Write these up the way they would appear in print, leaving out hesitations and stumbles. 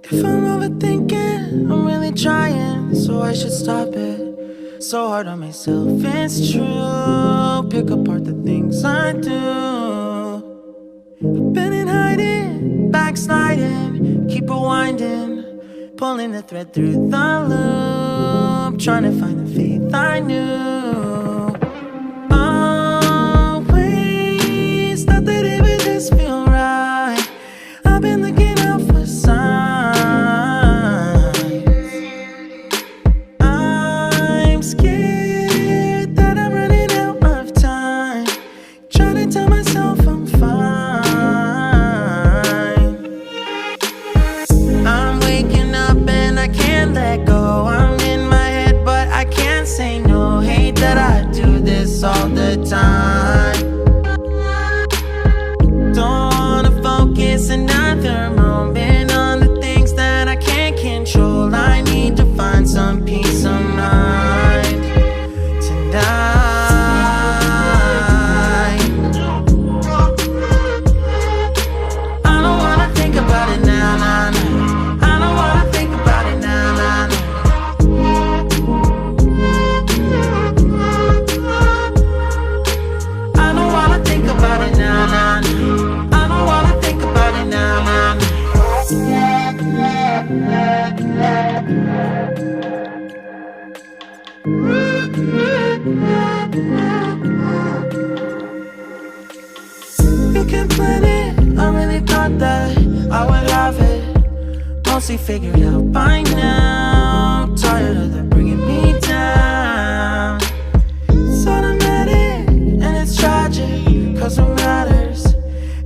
If I'm overthinking, I'm really trying, so I should stop it. So hard on myself, it's true. Pick apart the things I do. I've been in hiding, backsliding, keep rewinding, pulling the thread through the loop, trying to find the faith I knew. Always thought that it would just feel right. I've been looking out for signs. I'm scared that I'm running out of time, trying to tell myself I'm fine. I'm waking up and I can't let go. I'm in my head but I can't say no. Hate that I do this all the time. Don't wanna focus another moment on the things that I can't control. I need to find some peace of mind tonight. I don't wanna think about it now, nah, nah. I don't wanna think about it now, nah, nah. I don't wanna think about it now, nah, nah. I don't wanna think about it now, nah, nah. You can plan it, I really thought that I would have it mostly figured out by now. Tired of the bringing me down. It's automatic and it's tragic, cause what matters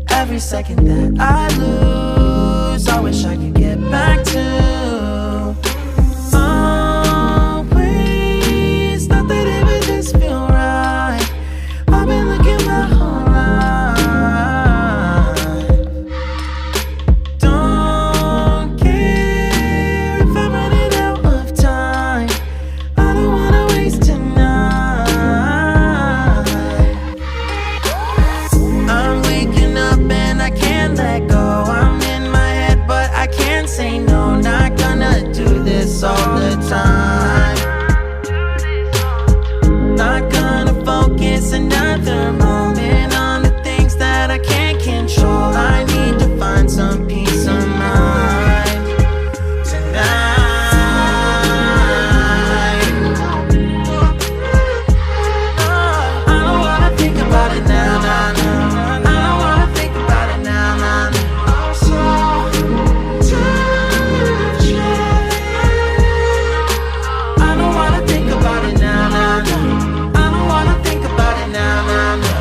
every second that I lose, I wish I could get back to. Always thought that it would just feel right. I've been looking my whole life. Don't care if I'm running out of time. I don't wanna waste tonight. I'm waking up and I can't let go. I'm in my head but I can't say no. Not gonna do this all the time. Not gonna focus another moment on the things that I can't control. I need to find some peace of mind tonight. I don't wanna think about it now, nah, nah. I don't wanna think about it now, nah, nah. I'm so tired. I don't wanna think about it now, nah, nah. I don't wanna think about it now, nah, nah.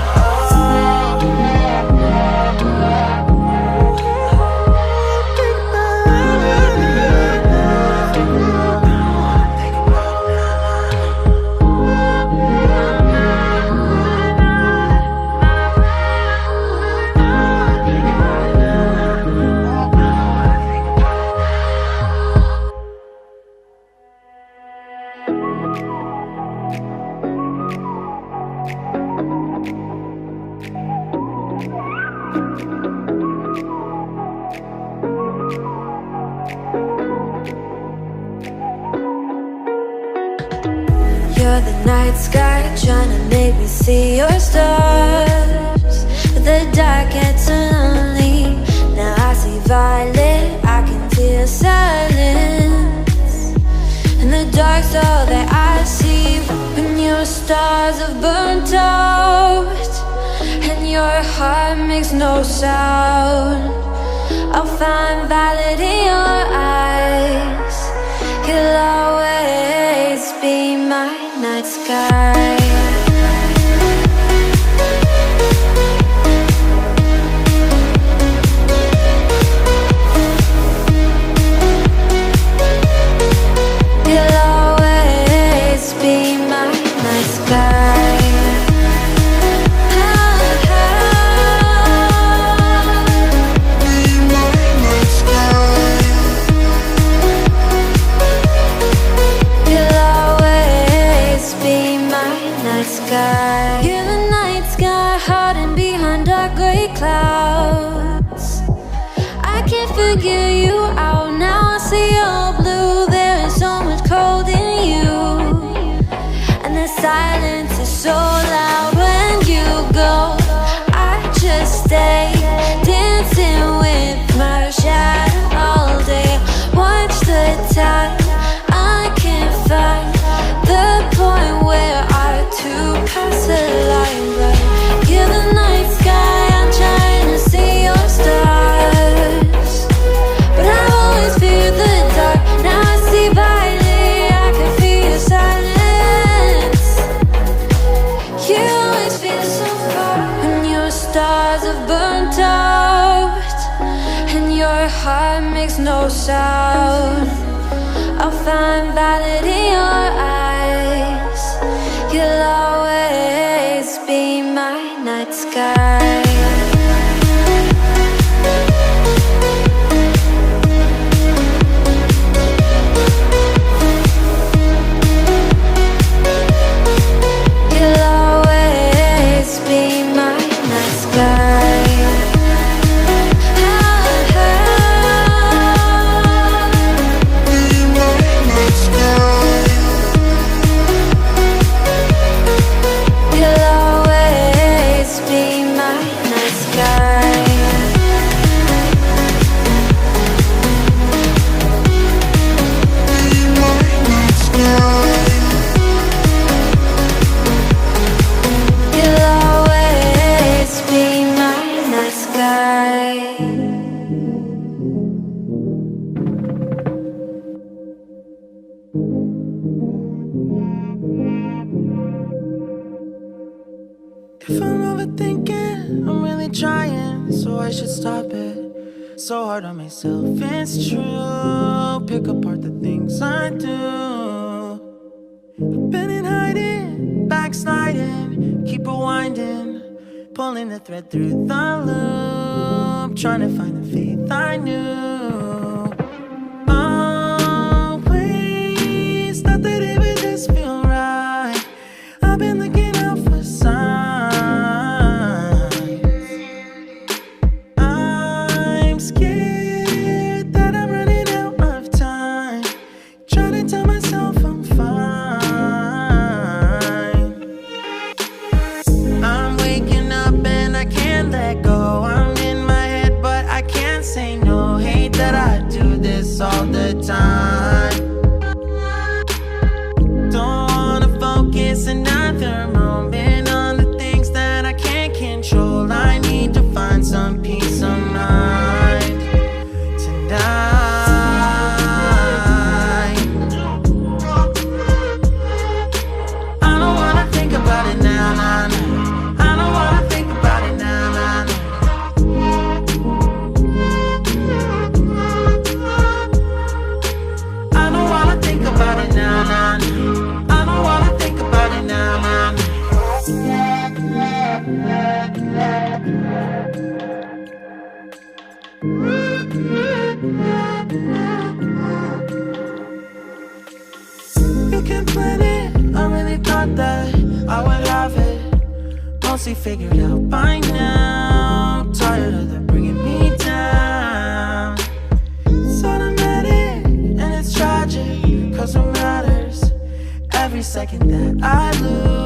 You're the night sky, trying to make me see your stars. But the dark gets so lonely. Now I see violet, I can feel silence. And the dark's all that I see. When your stars have burnt out and your heart makes no sound, I'll find violet in your eyes. You'll always be my night sky. You'll always be my night sky. You'll always be my heart makes no sound. I'll find valid in your eyes. You'll always be my night sky. If I'm overthinking, I'm really trying, so I should stop it. So hard on myself, it's true. Pick apart the things I do. I've been in hiding, backsliding, keep rewinding, pulling the thread through the loop, trying to find the faith I knew. Always thought that it would just feel right. I've been looking out for signs. I'm scared that I'm running out of time, trying to tell myself I'm fine. I'm waking up and I can't let go. I'm in my head but I can't say no. Hate that I do this all the time. Don't wanna focus another moment on the things that I can't control. I need to find some peace of mind tonight. I don't wanna think about it now, nah, nah. I don't wanna think about it now, nah, nah. I don't wanna think about it now, nah, nah. I don't wanna think about it now, nah, nah. You can plan it, I really thought that I would have it mostly figured out by now. Tired of them bringing me down. It's automatic and it's tragic, cause what matters every second that I lose.